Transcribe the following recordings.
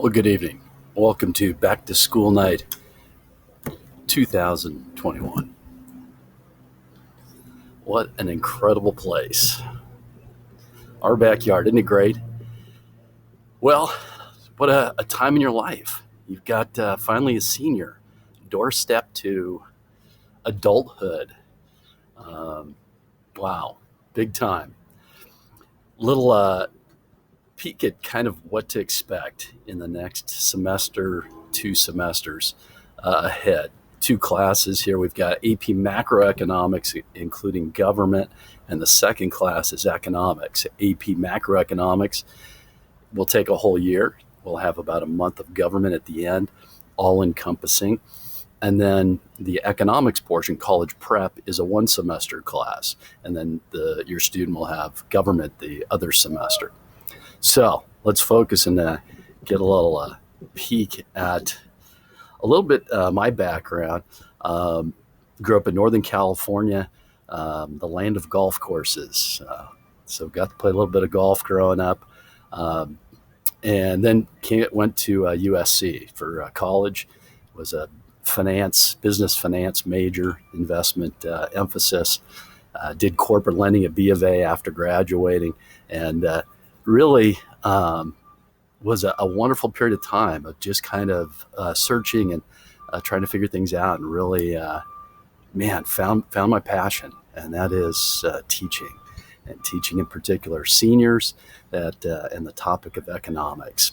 Well, good evening. Welcome to Back to School Night 2021. What an incredible place. Our backyard, isn't it great? Well, what a time in your life. You've got finally a senior, doorstep to adulthood. Um, wow, big time. Little peek at kind of what to expect in the next semester, 2 semesters ahead. 2 classes here. We've got AP Macroeconomics, including government, and the second class is economics. AP Macroeconomics will take a whole year. We'll have about a month of government at the end, all encompassing. And then the economics portion, college prep, is a 1 semester class. And then your student will have government the other semester. So let's focus and get a little peek at a little bit my background. Grew up in Northern California, the land of golf courses. So got to play a little bit of golf growing up. And then went to USC for college. Was a business finance major, investment emphasis. Did corporate lending at B of A after graduating, and really was a wonderful period of time of just kind of searching and trying to figure things out, and really, found my passion, and that is teaching, and teaching in particular seniors and the topic of economics.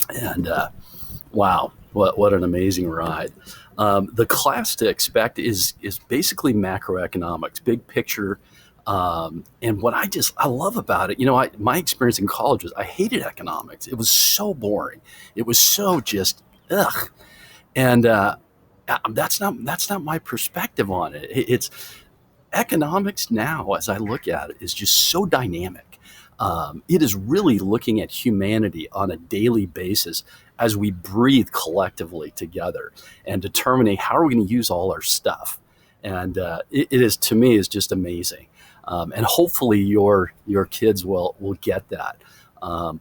And wow, what an amazing ride. The class to expect is basically macroeconomics, big picture. And what I love about it, my experience in college was I hated economics. It was so boring. It was so just ugh. And that's not my perspective on it. It's economics now, as I look at it, is just so dynamic. It is really looking at humanity on a daily basis as we breathe collectively together and determining how are we going to use all our stuff. And it is, to me, is just amazing. And hopefully your kids will get that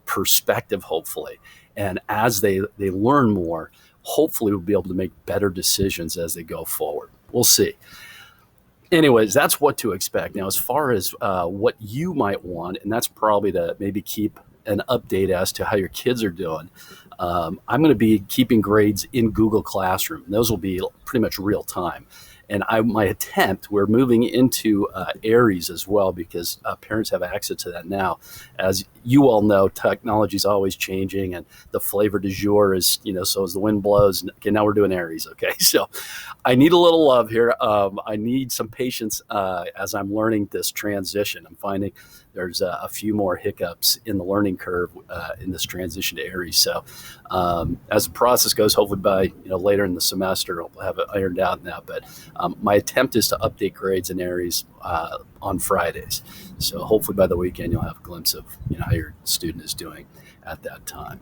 perspective, hopefully. And as they learn more, hopefully we'll be able to make better decisions as they go forward. We'll see. Anyways, that's what to expect. Now, as far as what you might want, and that's probably to maybe keep an update as to how your kids are doing. I'm going to be keeping grades in Google Classroom. And those will be pretty much real time. And we're moving into Aries as well, because parents have access to that now. As you all know, technology is always changing, and the flavor du jour is, so as the wind blows. Okay, now we're doing Aries. Okay, so I need a little love here. I need some patience as I'm learning this transition. I'm finding there's a few more hiccups in the learning curve in this transition to Aries. So as the process goes, hopefully by later in the semester, I'll have it ironed out now. But my attempt is to update grades in Aries on Fridays. So hopefully by the weekend, you'll have a glimpse of how your student is doing at that time.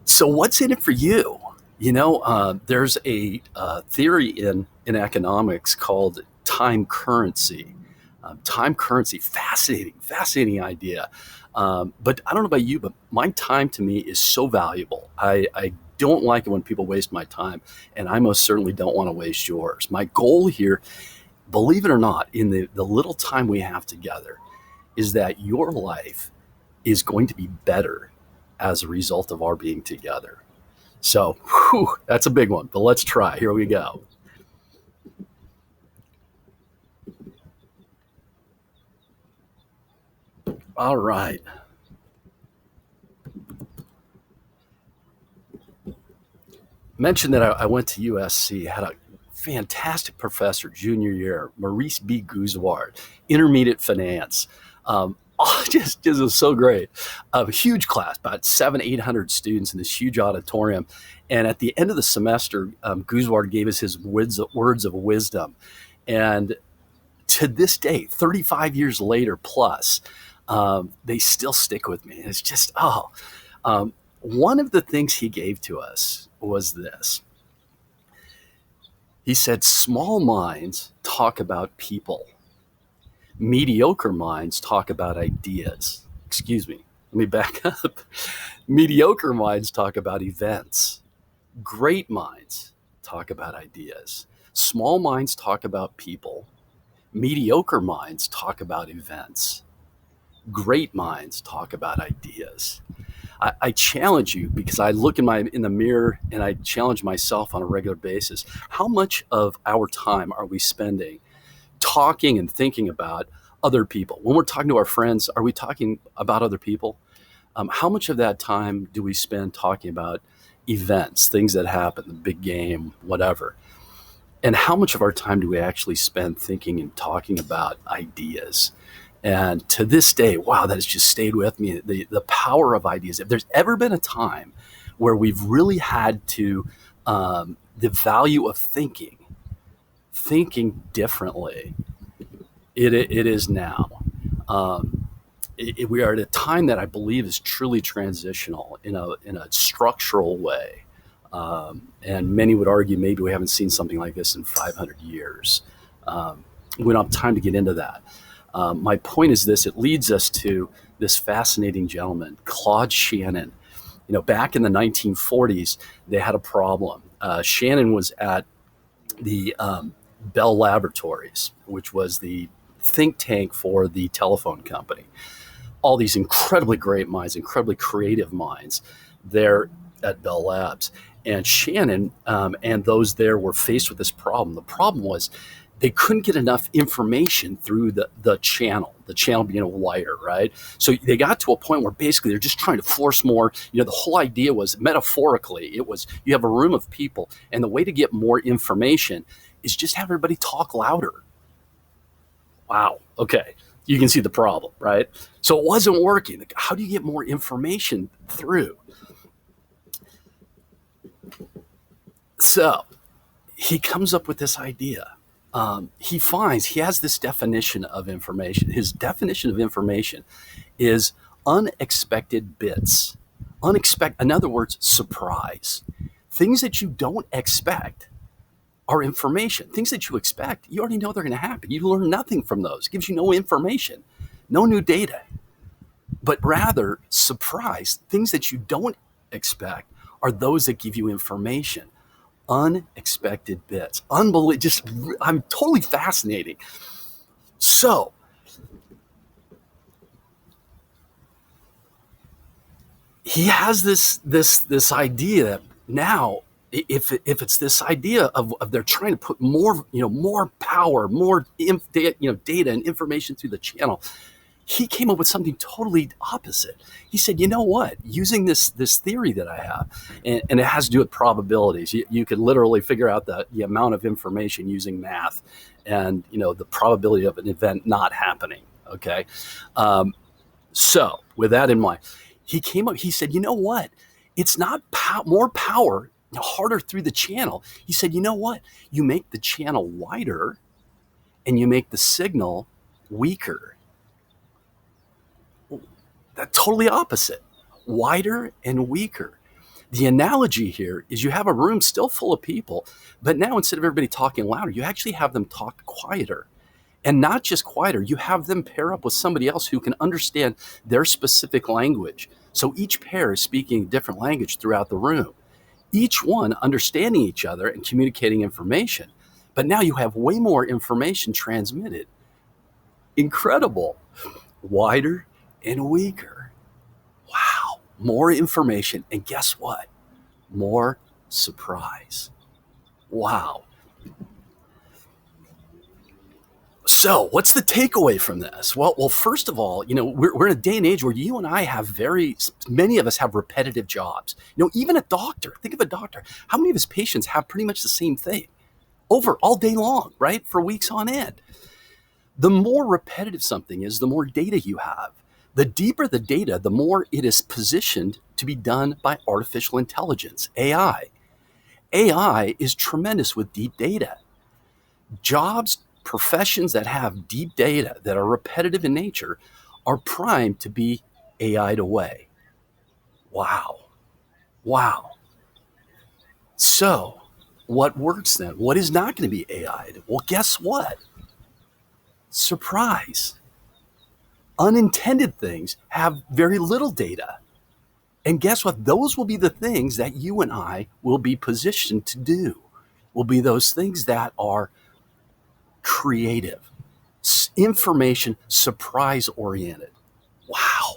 So what's in it for you? There's a theory in economics called time currency. Time currency, fascinating idea. But I don't know about you, but my time to me is so valuable. I don't like it when people waste my time, and I most certainly don't want to waste yours. My goal here, believe it or not, in the little time we have together, is that your life is going to be better as a result of our being together. So, that's a big one, but let's try. Here we go. All right. Mentioned that I went to USC, had a fantastic professor junior year, Maurice B. Guzward, intermediate finance. Just was so great. A huge class, about 700-800 students in this huge auditorium. And at the end of the semester, Guzward gave us his words of wisdom. And to this day, 35 years later plus, they still stick with me. And it's just, one of the things he gave to us was this. He said, small minds talk about people. Mediocre minds talk about ideas. Excuse me. Let Let me back up. Mediocre minds talk about events. Great minds talk about ideas. Small minds talk about people. Mediocre minds talk about events. Great minds talk about ideas. I challenge you, because I look in the mirror and I challenge myself on a regular basis. How much of our time are we spending talking and thinking about other people? When we're talking to our friends, are we talking about other people? How much of that time do we spend talking about events, things that happen, the big game, whatever? And how much of our time do we actually spend thinking and talking about ideas? And to this day, wow, that has just stayed with me. The power of ideas. If there's ever been a time where we've really had to, the value of thinking differently, it is now. We are at a time that I believe is truly transitional in a structural way. And many would argue maybe we haven't seen something like this in 500 years. We don't have time to get into that. My point is this: it leads us to this fascinating gentleman, Claude Shannon. Back in the 1940s, they had a problem. Shannon was at the Bell Laboratories, which was the think tank for the telephone company. All these incredibly great minds, incredibly creative minds there at Bell Labs. And Shannon and those there were faced with this problem. The problem was they couldn't get enough information through the channel being a wire, right? So they got to a point where basically they're just trying to force more. The whole idea was, metaphorically, it was, you have a room of people, and the way to get more information is just have everybody talk louder. Wow, okay. You can see the problem, right? So it wasn't working. How do you get more information through? So he comes up with this idea. He has this definition of information. His definition of information is unexpected bits. In other words, surprise. Things that you don't expect are information. Things that you expect, you already know they're going to happen. You learn nothing from those. It gives you no information, no new data. But rather, surprise, things that you don't expect are those that give you information. Unexpected bits. Unbelievable. I'm totally fascinating. So, he has this idea now. If it's this idea of they're trying to put more power, more data and information through the channel, he came up with something totally opposite. He said, you know what? Using this theory that I have, and it has to do with probabilities. You could literally figure out the amount of information using math, and the probability of an event not happening. Okay, so with that in mind, he said, you know what? It's not more power harder through the channel. He said, you know what? You make the channel wider and you make the signal weaker. That's totally opposite. Wider and weaker. The analogy here is you have a room still full of people, but now instead of everybody talking louder, you actually have them talk quieter. And not just quieter, you have them pair up with somebody else who can understand their specific language. So each pair is speaking a different language throughout the room. Each one understanding each other and communicating information. But now you have way more information transmitted. Incredible. Wider and weaker. Wow. More information. And guess what? More surprise. Wow. So what's the takeaway from this? Well, first of all, we're in a day and age where you and I have many of us have repetitive jobs. Even a doctor, think of a doctor. How many of his patients have pretty much the same thing over all day long, right? For weeks on end. The more repetitive something is, the more data you have. The deeper the data, the more it is positioned to be done by artificial intelligence, AI. AI is tremendous with deep data. Professions that have deep data, that are repetitive in nature, are primed to be AI'd away. Wow. So, what works then? What is not going to be AI'd? Well, guess what? Surprise. Unintended things have very little data. And guess what? Those will be the things that you and I will be positioned to do, will be those things that are creative, information, surprise oriented. Wow.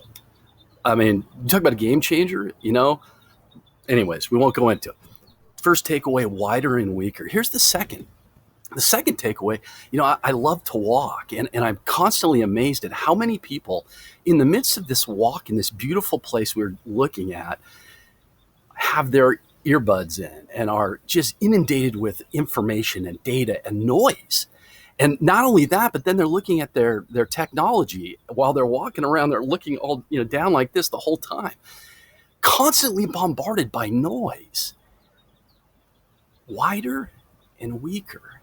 I mean, talk about a game changer, Anyways, we won't go into it. First takeaway, wider and weaker. Here's the second. The second takeaway, I love to walk, and I'm constantly amazed at how many people in the midst of this walk in this beautiful place we're looking at have their earbuds in and are just inundated with information and data and noise. And not only that, but then they're looking at their technology while they're walking around. They're looking all down like this the whole time, constantly bombarded by noise. Wider and weaker.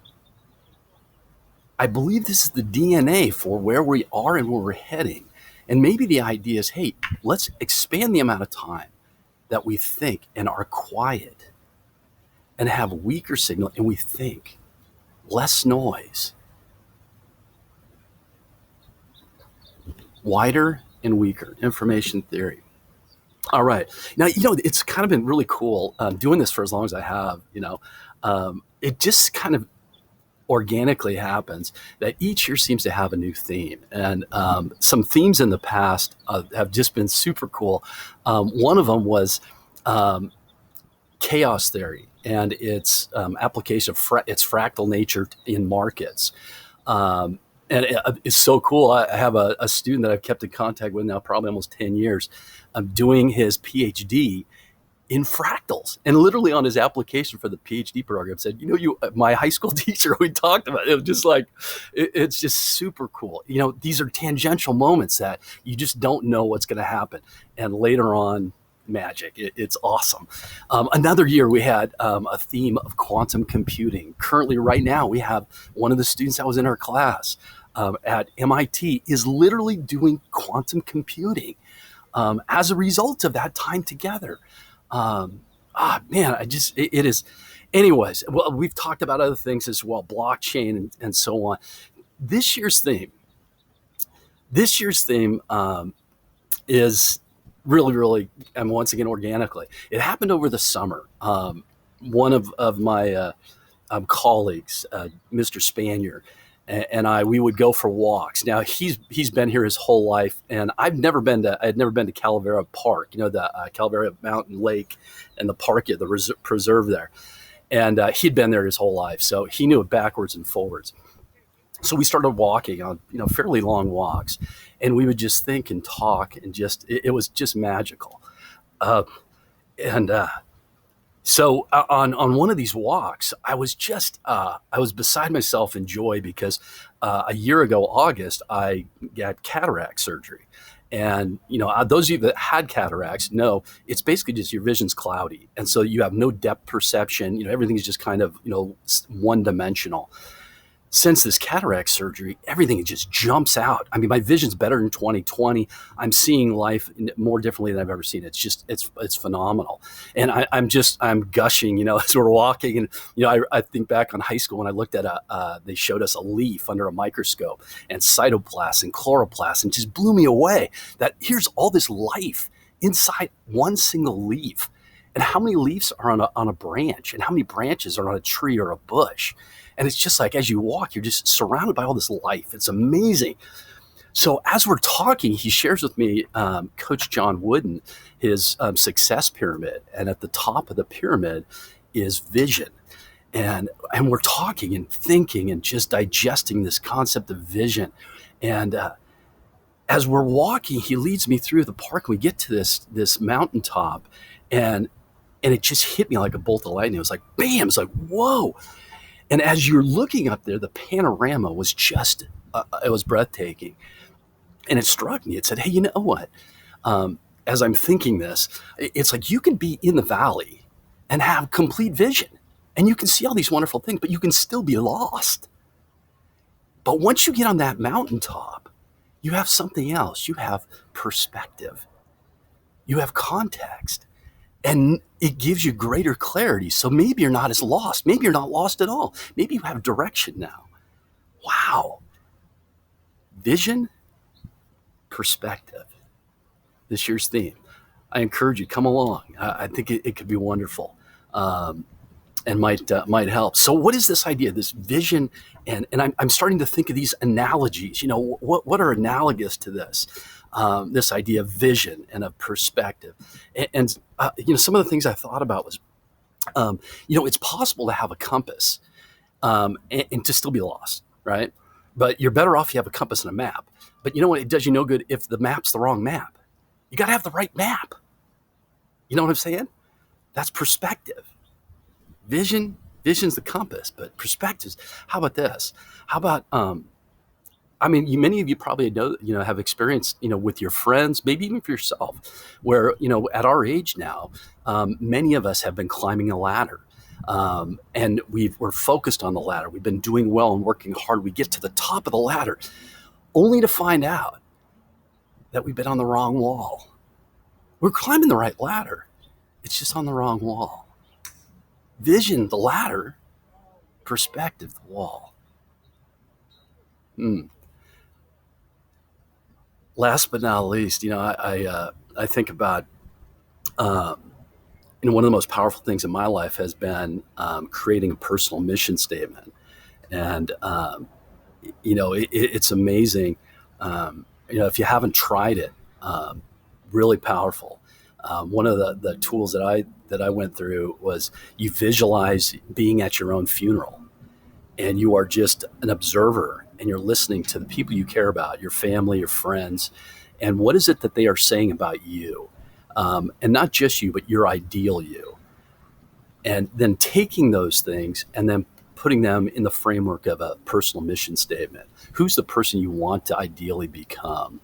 I believe this is the DNA for where we are and where we're heading. And maybe the idea is, hey, let's expand the amount of time that we think and are quiet and have weaker signal, and we think less noise. Wider and weaker, information theory. All right. Now, it's kind of been really cool doing this for as long as I have, it just kind of organically happens that each year seems to have a new theme. And some themes in the past have just been super cool. One of them was chaos theory and its application of its fractal nature in markets. And it's so cool. I have a student that I've kept in contact with now probably almost 10 years doing his PhD in fractals, and literally on his application for the PhD program said, my high school teacher, we talked about it. It was just like, it's just super cool. These are tangential moments that you just don't know what's going to happen. And later on, magic. It's awesome. Another year we had a theme of quantum computing. Currently, right now, we have one of the students that was in our class at MIT is literally doing quantum computing as a result of that time together. It is. Anyways, well, we've talked about other things as well, blockchain and so on. This year's theme is really, and once again, organically. It happened over the summer. One of my colleagues, Mr. Spanier, and we would go for walks. Now he's been here his whole life, and I had never been to Calavera Park, the Calavera Mountain Lake and the park, the preserve there. And he'd been there his whole life, so he knew it backwards and forwards. So we started walking on, fairly long walks, and we would just think and talk, and it was just magical. So on one of these walks, I was beside myself in joy because a year ago, August, I got cataract surgery. And, those of you that had cataracts know it's basically just your vision's cloudy. And so you have no depth perception. Everything's just kind of, one dimensional. Since this cataract surgery, everything just jumps out. I mean, my vision's better in 2020. I'm seeing life more differently than I've ever seen. It's phenomenal. And I'm gushing, as we're walking. And, I think back on high school when I looked at they showed us a leaf under a microscope and cytoplasts and chloroplasts, and just blew me away that here's all this life inside one single leaf. And how many leaves are on a branch, and how many branches are on a tree or a bush? And it's just like, as you walk, you're just surrounded by all this life. It's amazing. So as we're talking, he shares with me, Coach John Wooden, his success pyramid. And at the top of the pyramid is vision. And we're talking and thinking and just digesting this concept of vision. And as we're walking, he leads me through the park. We get to this mountaintop, and it just hit me like a bolt of lightning. It was like, bam! It's like, whoa! And as you're looking up there, the panorama was just, it was breathtaking. And it struck me. It said, hey, you know what? As I'm thinking this, it's like you can be in the valley and have complete vision. And you can see all these wonderful things, but you can still be lost. But once you get on that mountaintop, you have something else. You have perspective. You have context. And it gives you greater clarity. So maybe you're not as lost. Maybe you're not lost at all. Maybe you have direction now. Wow. Vision perspective. This year's theme. I encourage you, come along. I think it could be wonderful, and might help. So, what is this idea, this vision? And I'm starting to think of these analogies. What are analogous to this? This idea of vision and of perspective. And some of the things I thought about was, it's possible to have a compass and to still be lost, right? But you're better off if you have a compass and a map. But you know what? It does you no good if the map's the wrong map. You got to have the right map. You know what I'm saying? That's perspective. Vision's the compass, but perspectives. How about this? How about, many of you probably have experienced, with your friends, maybe even for yourself, where, at our age now, many of us have been climbing a ladder. And we're focused on the ladder. We've been doing well and working hard. We get to the top of the ladder only to find out that we've been on the wrong wall. We're climbing the right ladder. It's just on the wrong wall. Vision, the ladder. Perspective, the wall. Last but not least, I think about, one of the most powerful things in my life has been creating a personal mission statement. And, it's amazing. If you haven't tried it, really powerful. One of the tools that I went through was you visualize being at your own funeral, and you are just an observer, and you're listening to the people you care about, your family, your friends, and what is it that they are saying about you, and not just you, but your ideal you, and then taking those things and then putting them in the framework of a personal mission statement. Who's the person you want to ideally become?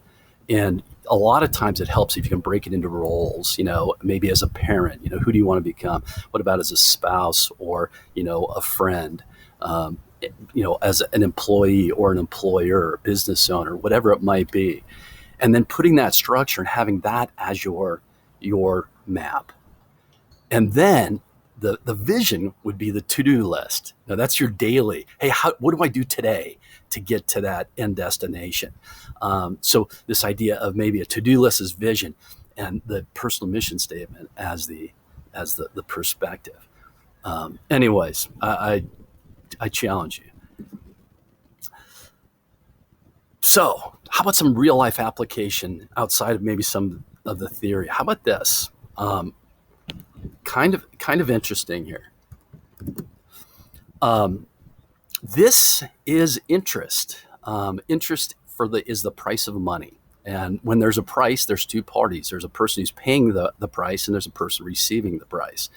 And a lot of times it helps if you can break it into roles, maybe as a parent, who do you want to become? What about as a spouse or, a friend, as an employee or an employer or business owner, whatever it might be. And then putting that structure and having that as your map. And then the vision would be the to-do list. Now that's your daily. Hey, what do I do today to get to that end destination? So this idea of maybe a to-do list is vision, and the personal mission statement as the perspective. Anyways, I challenge you. So how about some real life application outside of maybe some of the theory? How about this? Kind of interesting here. This is interest. Interest is the price of money. And when there's a price, there's two parties. There's a person who's paying the price, and there's a person receiving the price.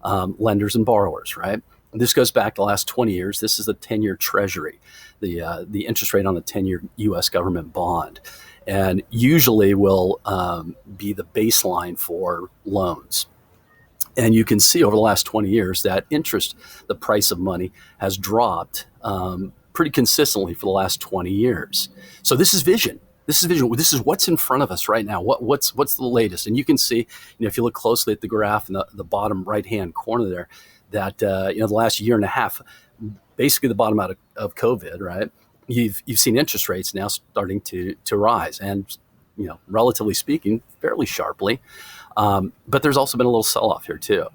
Lenders and borrowers, right? This goes back the last 20 years. This is the 10-year Treasury, the interest rate on the 10-year U.S. government bond, and usually will be the baseline for loans. And you can see over the last 20 years that interest, the price of money, has dropped pretty consistently for the last 20 years. So this is vision. This is vision. This is what's in front of us right now. What's the latest? And you can see, if you look closely at the graph in the bottom right-hand corner there, that the last year and a half, basically the bottom out of COVID, right? You've seen interest rates now starting to rise, and relatively speaking, fairly sharply. But there's also been a little sell-off here too.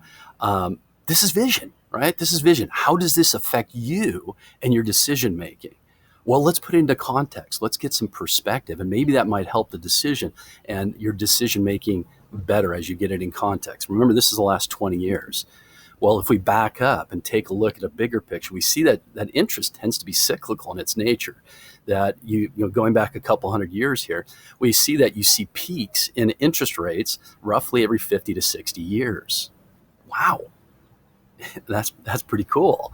This is vision, right? This is vision. How does this affect you and your decision making? Well, let's put it into context. Let's get some perspective, and maybe that might help the decision and your decision making better as you get it in context. Remember, this is the last 20 years. Well, if we back up and take a look at a bigger picture, we see that interest tends to be cyclical in its nature. That going back a couple hundred years here, we see that you see peaks in interest rates roughly every 50 to 60 years. Wow, that's pretty cool.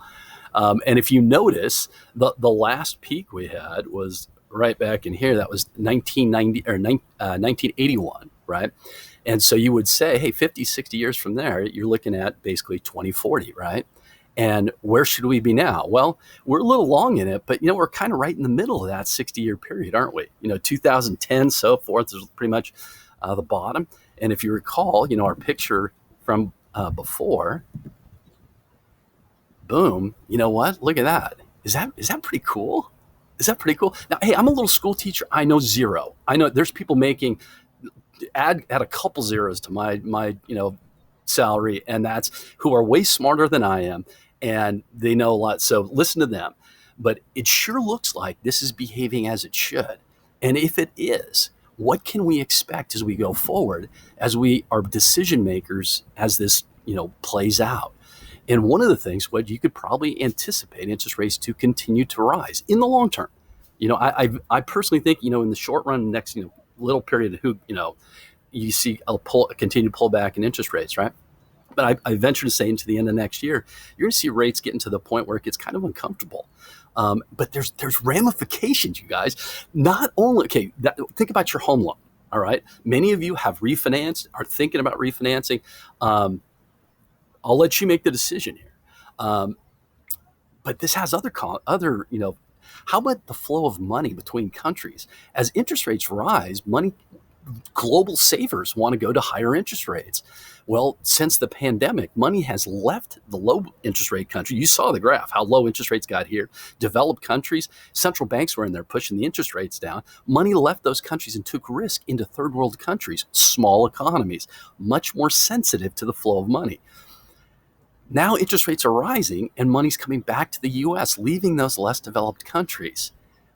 And if you notice, the last peak we had was right back in here. That was 1990 or 1981, right? And so you would say, hey, 50, 60 years from there, you're looking at basically 2040, right? And where should we be now? Well, we're a little long in it, but we're kind of right in the middle of that 60-year period, aren't we? 2010, so forth is pretty much the bottom. And if you recall, our picture from before, boom, you know what? Look at that. Is that pretty cool? Is that pretty cool? Now, hey, I'm a little school teacher. I know zero. I know there's people making add a couple zeros to my salary, and that's who are way smarter than I am, and they know a lot. So listen to them. But it sure looks like this is behaving as it should. And if it is, what can we expect as we go forward, as we are decision makers, as this plays out? And one of the things, what you could probably anticipate interest rates to continue to rise in the long term. I personally think, in the short run, next, little period, you see a continued pullback in interest rates, right? But I venture to say into the end of next year, you're going to see rates getting to the point where it gets kind of uncomfortable. But there's ramifications, you guys. Not only, think about your home loan, all right? Many of you have refinanced, are thinking about refinancing. I'll let you make the decision here. But this has other, how about the flow of money between countries? As interest rates rise, global savers want to go to higher interest rates. Well, since the pandemic, money has left the low interest rate country. You saw the graph, how low interest rates got here. Developed countries, central banks were in there pushing the interest rates down. Money left those countries and took risk into third world countries, small economies, much more sensitive to the flow of money. Now interest rates are rising and money's coming back to the U.S., leaving those less developed countries,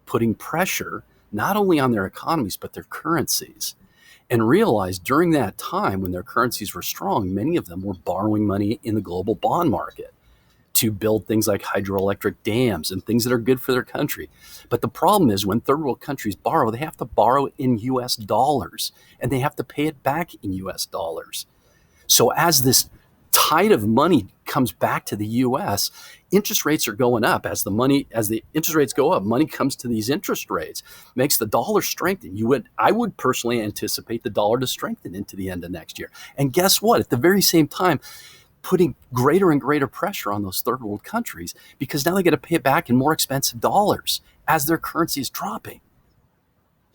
putting pressure not only on their economies, but their currencies. And realize during that time when their currencies were strong, many of them were borrowing money in the global bond market to build things like hydroelectric dams and things that are good for their country. But the problem is when third world countries borrow, they have to borrow in US dollars and they have to pay it back in US dollars. So as this tide of money comes back to the U.S., interest rates are going up. As the interest rates go up, money comes to these interest rates, makes the dollar strengthen. I would personally anticipate the dollar to strengthen into the end of next year. And guess what? At the very same time, putting greater and greater pressure on those third world countries because now they got to pay it back in more expensive dollars as their currency is dropping.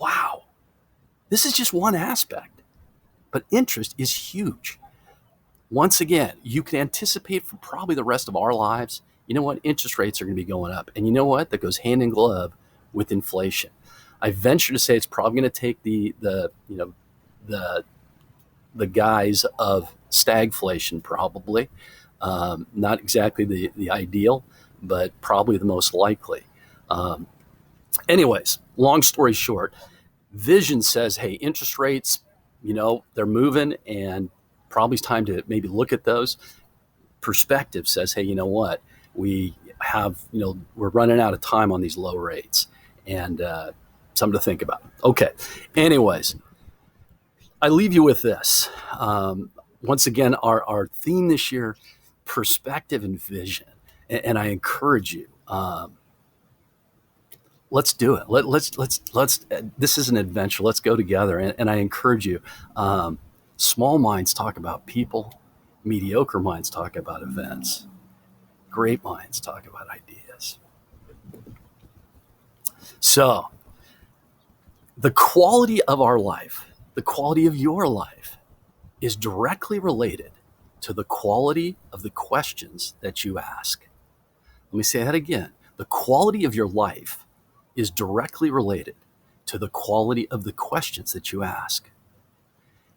Wow. This is just one aspect, but interest is huge. Once again, you can anticipate for probably the rest of our lives, interest rates are going to be going up. And you know what? That goes hand in glove with inflation. I venture to say it's probably going to take the guise of stagflation, probably. Not exactly the ideal, but probably the most likely. Anyways, long story short, vision says, hey, interest rates, they're moving and probably it's time to maybe look at those. Perspective says, hey, you know what? We have, we're running out of time on these low rates and something to think about. Okay. Anyways, I leave you with this. Once again, our theme this year, perspective and vision. And I encourage you, let's do it. Let's, this is an adventure. Let's go together. And I encourage you, small minds talk about people. Mediocre minds talk about events. Great minds talk about ideas. So, the quality of our life, the quality of your life, is directly related to the quality of the questions that you ask. Let me say that again. The quality of your life is directly related to the quality of the questions that you ask.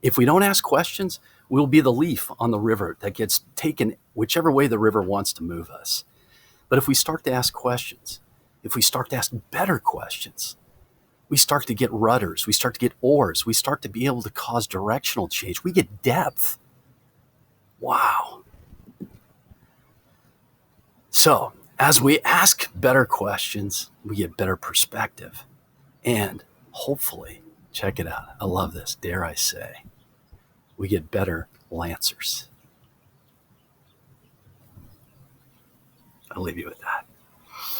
If we don't ask questions, we'll be the leaf on the river that gets taken whichever way the river wants to move us. But if we start to ask questions, if we start to ask better questions, we start to get rudders, we start to get oars, we start to be able to cause directional change. We get depth. Wow. So, as we ask better questions, we get better perspective. And hopefully, check it out. I love this, dare I say, we get better Lancers. I'll leave you with that.